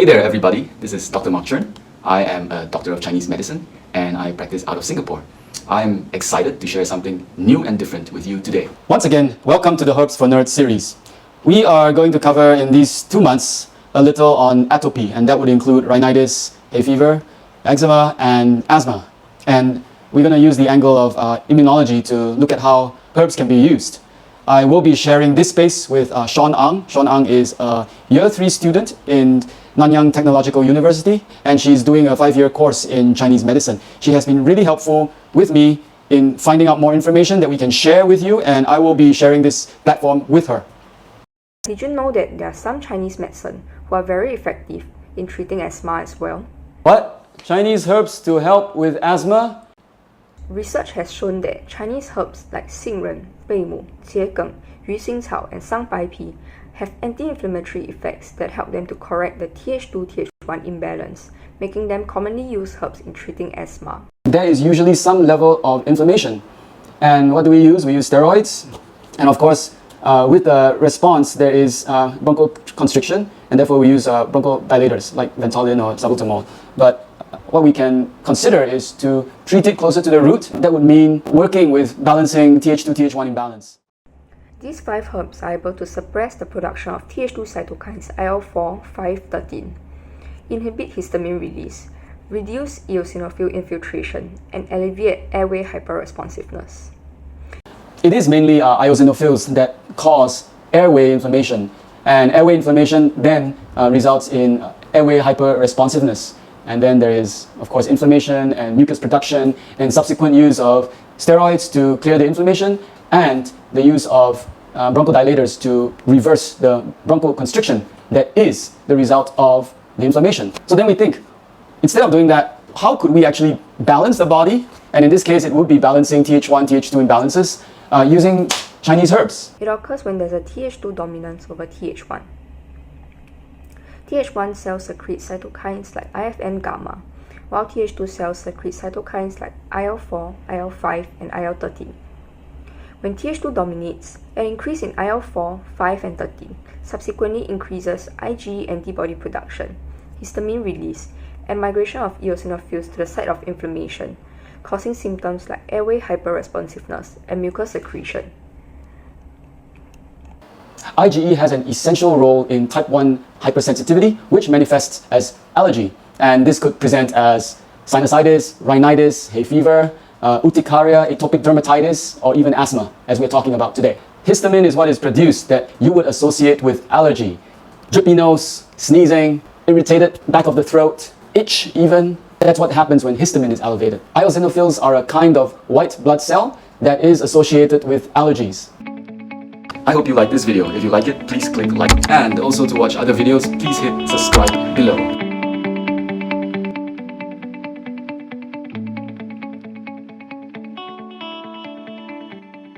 Hey there everybody, this is Dr. Mark Chern. I am a doctor of Chinese medicine and I practice out of Singapore. I'm excited to share something new and different with you today. Once again, welcome to the Herbs for Nerds series. We are going to cover in these 2 months a little on atopy, and that would include rhinitis, hay fever, eczema, and asthma. And we're going to use the angle of immunology to look at how herbs can be used. I will be sharing this space with Shaun Ang. Shaun Ang is a year 3 student in Nanyang Technological University, and she's doing a 5-year course in Chinese medicine. She has been really helpful with me in finding out more information that we can share with you, and I will be sharing this platform with her. Did you know that there are some Chinese medicine who are very effective in treating asthma as well? What? Chinese herbs to help with asthma? Research has shown that Chinese herbs like 杏仁、贝母、桔梗、鱼腥草 and 桑白皮 have anti-inflammatory effects that help them to correct the Th2-Th1 imbalance, making them commonly used herbs in treating asthma. There is usually some level of inflammation. And what do we use? We use steroids. And of course, with the response, there is bronchoconstriction, and therefore we use bronchodilators like Ventolin or salbutamol. But what we can consider is to treat it closer to the root. That would mean working with balancing Th2-Th1 imbalance. These 5 herbs are able to suppress the production of Th2 cytokines IL-4, 5, 13, inhibit histamine release, reduce eosinophil infiltration, and alleviate airway hyperresponsiveness. It is mainly eosinophils that cause airway inflammation, and airway inflammation then results in airway hyperresponsiveness. And then there is, of course, inflammation and mucus production and subsequent use of steroids to clear the inflammation and the use of bronchodilators to reverse the bronchoconstriction that is the result of the inflammation. So then we think, instead of doing that, how could we actually balance the body? And in this case, it would be balancing Th1, Th2 imbalances using Chinese herbs. It occurs when there's a Th2 dominance over Th1. Th1 cells secrete cytokines like IFN-gamma, while Th2 cells secrete cytokines like IL-4, IL-5, and IL-13. When Th2 dominates, an increase in IL-4, 5, and 13 subsequently increases IgE antibody production, histamine release, and migration of eosinophils to the site of inflammation, causing symptoms like airway hyperresponsiveness and mucus secretion. IgE has an essential role in type 1 hypersensitivity, which manifests as allergy. And this could present as sinusitis, rhinitis, hay fever, urticaria, atopic dermatitis, or even asthma, as we're talking about today. Histamine is what is produced that you would associate with allergy. Drippy nose, sneezing, irritated back of the throat, itch even. That's what happens when histamine is elevated. Eosinophils are a kind of white blood cell that is associated with allergies. I hope you like this video. If you like it, please click like. And also to watch other videos, please hit subscribe below.